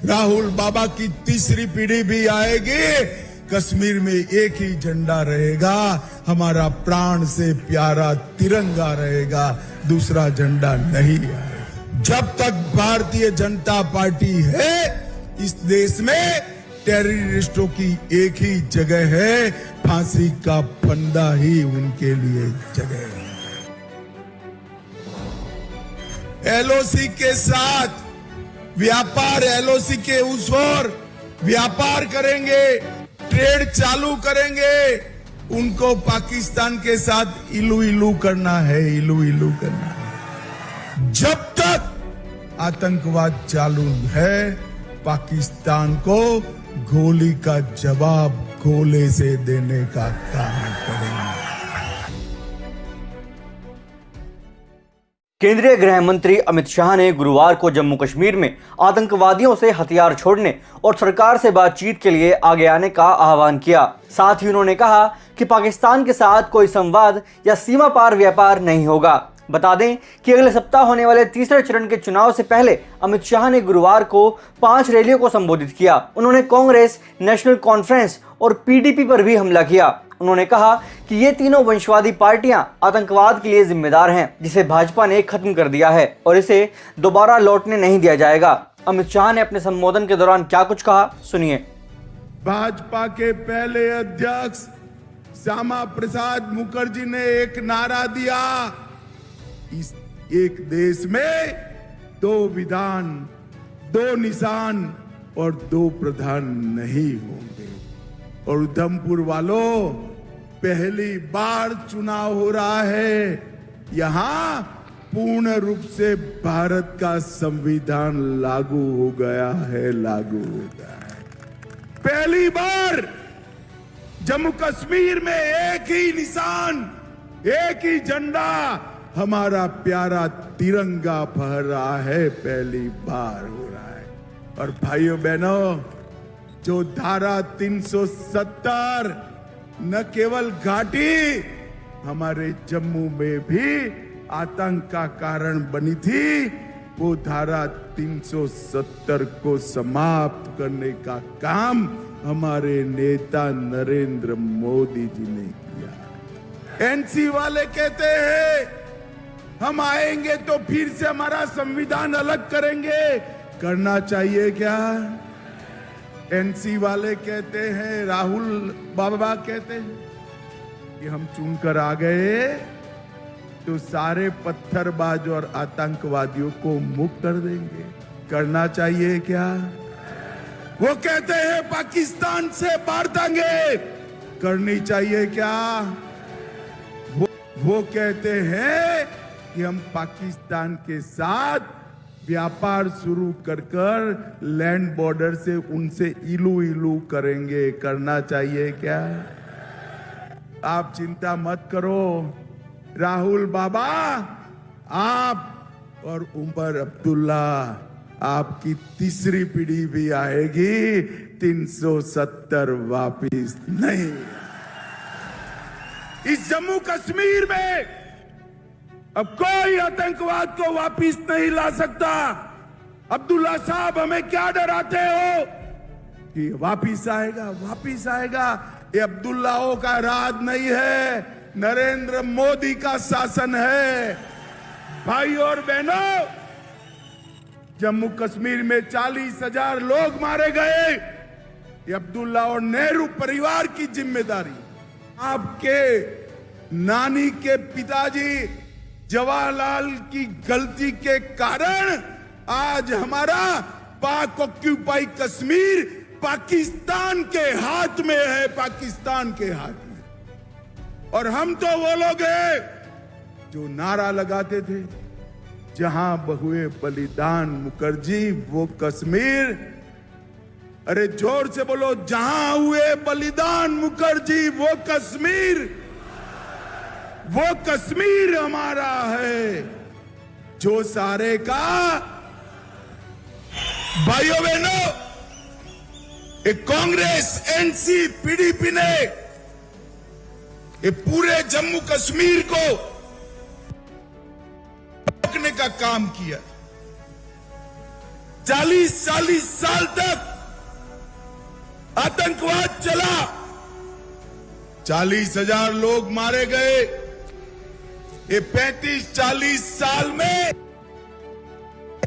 राहुल बाबा की तीसरी पीढ़ी भी आएगी, कश्मीर में एक ही झंडा रहेगा, हमारा प्राण से प्यारा तिरंगा रहेगा, दूसरा झंडा नहीं आएगा। जब तक भारतीय जनता पार्टी है इस देश में टेररिस्टों की एक ही जगह है, फांसी का फंदा ही उनके लिए जगह है। एलओसी के साथ व्यापार, एलओसी के उस ओर व्यापार करेंगे, ट्रेड चालू करेंगे, उनको पाकिस्तान के साथ इलू इलू करना है, इलू इलू करना है। जब तक आतंकवाद चालू है, पाकिस्तान को गोली का जवाब गोले से देने का काम करेंगे। केंद्रीय गृह मंत्री अमित शाह ने गुरुवार को जम्मू कश्मीर में आतंकवादियों से हथियार छोड़ने और सरकार से बातचीत के लिए आगे आने का आह्वान किया। साथ ही उन्होंने कहा कि पाकिस्तान के साथ कोई संवाद या सीमा पार व्यापार नहीं होगा। बता दें कि अगले सप्ताह होने वाले तीसरे चरण के चुनाव से पहले अमित शाह ने गुरुवार को 5 रैलियों को संबोधित किया। उन्होंने कांग्रेस, नेशनल कॉन्फ्रेंस और पीडीपी पर भी हमला किया। उन्होंने कहा कि ये तीनों वंशवादी पार्टियां आतंकवाद के लिए जिम्मेदार हैं, जिसे भाजपा ने खत्म कर दिया है और इसे दोबारा लौटने नहीं दिया जाएगा। अमित शाह ने अपने संबोधन के दौरान क्या कुछ कहा, सुनिए। भाजपा के पहले अध्यक्ष श्यामा प्रसाद मुखर्जी ने एक नारा दिया, इस एक देश में 2 विधान, 2 निशान और 2 प्रधान नहीं होंगे। और उधमपुर वालों, पहली बार चुनाव हो रहा है, यहां पूर्ण रूप से भारत का संविधान लागू हो गया है, लागू हो गया है। पहली बार जम्मू कश्मीर में एक ही निशान, एक ही झंडा, हमारा प्यारा तिरंगा फहर रहा है, पहली बार हो रहा है। और भाइयों बहनों, जो धारा 370 न केवल घाटी, हमारे जम्मू में भी आतंक का कारण बनी थी, वो धारा 370 को समाप्त करने का काम हमारे नेता नरेंद्र मोदी जी ने किया। एनसी वाले कहते हैं हम आएंगे तो फिर से हमारा संविधान अलग करेंगे, करना चाहिए क्या? एनसी वाले कहते हैं, राहुल बाबा कहते हैं कि हम चुनकर आ गए तो सारे पत्थरबाज और आतंकवादियों को मुक्त कर देंगे, करना चाहिए क्या? वो कहते हैं पाकिस्तान से बांटेंगे, करनी चाहिए क्या? वो कहते हैं कि हम पाकिस्तान के साथ व्यापार शुरू कर लैंड बॉर्डर से उनसे इलू इलू करेंगे, करना चाहिए क्या? आप चिंता मत करो, राहुल बाबा, आप और उमर अब्दुल्ला, आपकी तीसरी पीढ़ी भी आएगी, 370 वापिस नहीं। इस जम्मू कश्मीर में अब कोई आतंकवाद को वापिस नहीं ला सकता। अब्दुल्ला साहब, हमें क्या डराते हो कि वापिस आएगा, वापिस आएगा? ये अब्दुल्लाओं का राज नहीं है, नरेंद्र मोदी का शासन है। भाइयों और बहनों, जम्मू कश्मीर में 40,000 लोग मारे गए, ये अब्दुल्ला और नेहरू परिवार की जिम्मेदारी। आपके नानी के पिताजी जवाहरलाल की गलती के कारण आज हमारा पाक ऑक्यूपाई कश्मीर पाकिस्तान के हाथ में है, पाकिस्तान के हाथ में। और हम तो वो लोग हैं जो नारा लगाते थे, जहां हुए बलिदान मुखर्जी वो कश्मीर। अरे जोर से बोलो, जहां हुए बलिदान मुखर्जी वो कश्मीर, वो कश्मीर हमारा है। जो सारे का भाइयों बहनों, एक कांग्रेस, एनसी, पीडीपी ने ये पूरे जम्मू कश्मीर को रोकने का काम किया। 40 साल तक आतंकवाद चला, 40,000 लोग मारे गए। ये 35-40 साल में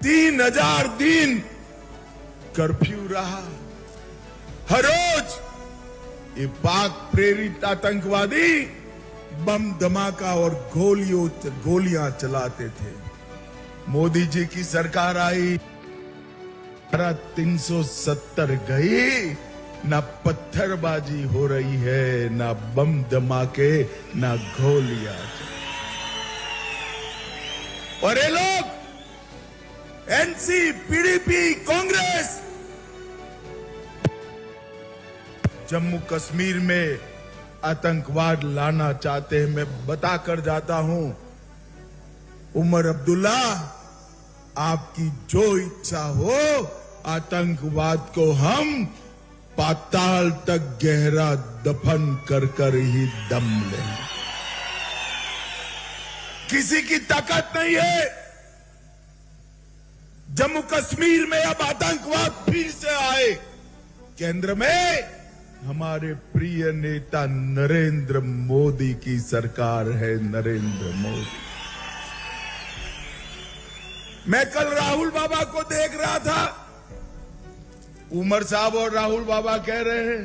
3,000 दिन कर्फ्यू रहा। हर रोज ये पाक प्रेरित आतंकवादी बम धमाका और गोलियां चलाते थे। मोदी जी की सरकार आई, 370 गई, ना पत्थरबाजी हो रही है, ना बम धमाके, ना गोलियां। और ये लोग एनसी, पीडीपी, कांग्रेस जम्मू कश्मीर में आतंकवाद लाना चाहते हैं। मैं बताकर जाता हूं, उमर अब्दुल्ला, आपकी जो इच्छा हो, आतंकवाद को हम पाताल तक गहरा दफन कर कर ही दम लेंगे। किसी की ताकत नहीं है। जम्मू कश्मीर में अब आतंकवाद फिर से आए। केंद्र में हमारे प्रिय नेता नरेंद्र मोदी की सरकार है। नरेंद्र मोदी। मैं कल राहुल बाबा को देख रहा था। उमर साहब और राहुल बाबा कह रहे हैं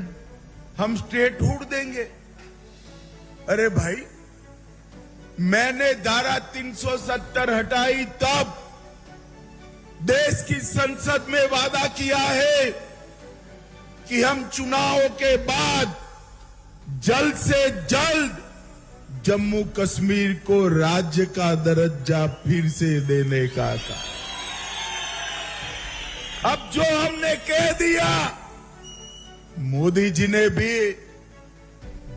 हम स्टेटहुड देंगे। अरे भाई, मैंने धारा 370 हटाई तब देश की संसद में वादा किया है कि हम चुनाव के बाद जल्द से जल्द जम्मू कश्मीर को राज्य का दर्जा फिर से देने का था। अब जो हमने कह दिया, मोदी जी ने भी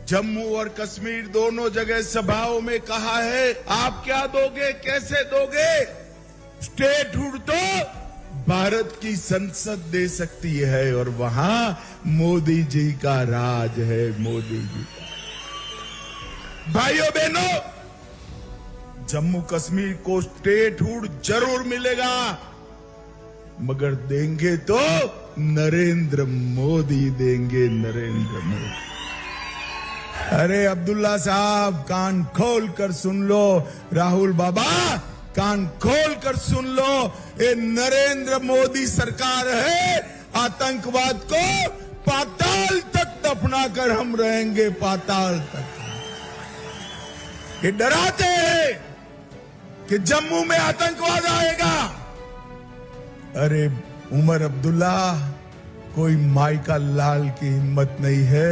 जम्मू और कश्मीर दोनों जगह सभाओं में कहा है। आप क्या दोगे, कैसे दोगे? स्टेटहुड तो भारत की संसद दे सकती है और वहां मोदी जी का राज है। मोदी जी का। भाइयों बहनों, जम्मू कश्मीर को स्टेटहुड जरूर मिलेगा, मगर देंगे तो नरेंद्र मोदी देंगे। नरेंद्र मोदी। अरे अब्दुल्ला साहब, कान खोल कर सुन लो। राहुल बाबा, कान खोल कर सुन लो। ये नरेंद्र मोदी सरकार है। आतंकवाद को पाताल तक दफना कर हम रहेंगे, पाताल तक। ये डराते हैं कि जम्मू में आतंकवाद आएगा। अरे उमर अब्दुल्ला, कोई माई का लाल की हिम्मत नहीं है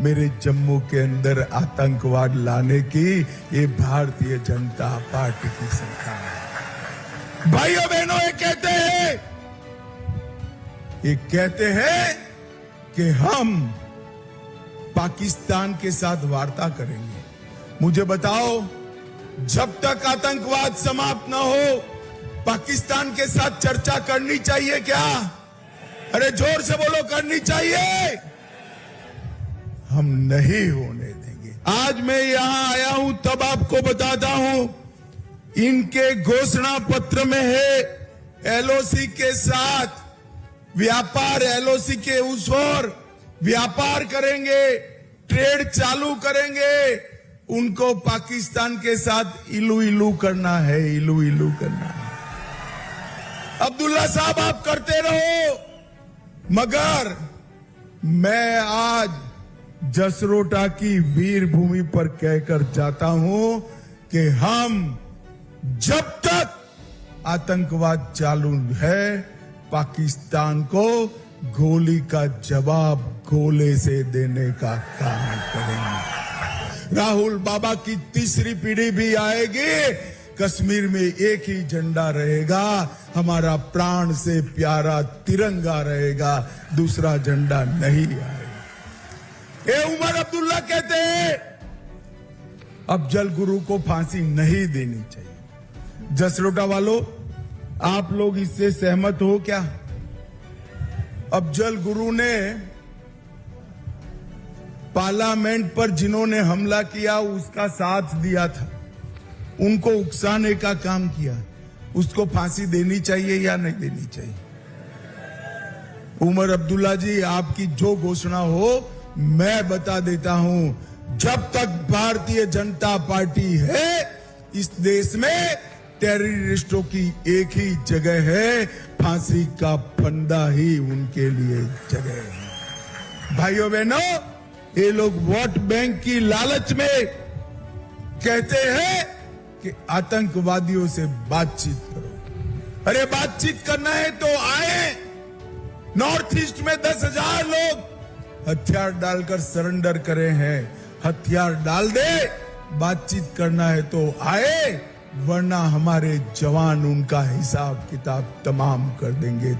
मेरे जम्मू के अंदर आतंकवाद लाने की। ये भारतीय जनता पार्टी की सरकार है। भाइयों बहनों, ये कहते हैं कि हम पाकिस्तान के साथ वार्ता करेंगे। मुझे बताओ, जब तक आतंकवाद समाप्त न हो, पाकिस्तान के साथ चर्चा करनी चाहिए क्या? अरे जोर से बोलो, करनी चाहिए। हम नहीं होने देंगे। आज मैं यहां आया हूं तब आपको बताता हूं, इनके घोषणा पत्र में है एलओसी के साथ व्यापार, एलओसी के उस ओर व्यापार करेंगे, ट्रेड चालू करेंगे। उनको पाकिस्तान के साथ इलू इलू करना है, इलू इलू करना है। अब्दुल्ला साहब, आप करते रहो, मगर मैं आज जसरोटा की वीर भूमि पर कहकर जाता हूं कि हम जब तक आतंकवाद चालू है, पाकिस्तान को गोली का जवाब गोले से देने का काम करेंगे। राहुल बाबा की तीसरी पीढ़ी भी आएगी। कश्मीर में एक ही झंडा रहेगा, हमारा प्राण से प्यारा तिरंगा रहेगा, दूसरा झंडा नहीं आएगा। ये उमर अब्दुल्ला कहते हैं अब जल गुरु को फांसी नहीं देनी चाहिए। जसरोटा वालों, आप लोग इससे सहमत हो क्या? अब जल गुरु ने पार्लियामेंट पर जिन्होंने हमला किया उसका साथ दिया था, उनको उकसाने का काम किया, उसको फांसी देनी चाहिए या नहीं देनी चाहिए? उमर अब्दुल्ला जी, आपकी जो घोषणा हो मैं बता देता हूं, जब तक भारतीय जनता पार्टी है इस देश में टेररिस्टों की एक ही जगह है, फांसी का फंदा ही उनके लिए जगह है। भाइयों बहनों, ये लोग वोट बैंक की लालच में कहते हैं कि आतंकवादियों से बातचीत करो। अरे बातचीत करना है तो आए। नॉर्थ ईस्ट में 10,000 लोग हथियार डालकर सरेंडर करे हैं। हथियार डाल दे, बातचीत करना है तो आए, वरना हमारे जवान उनका हिसाब किताब तमाम कर देंगे।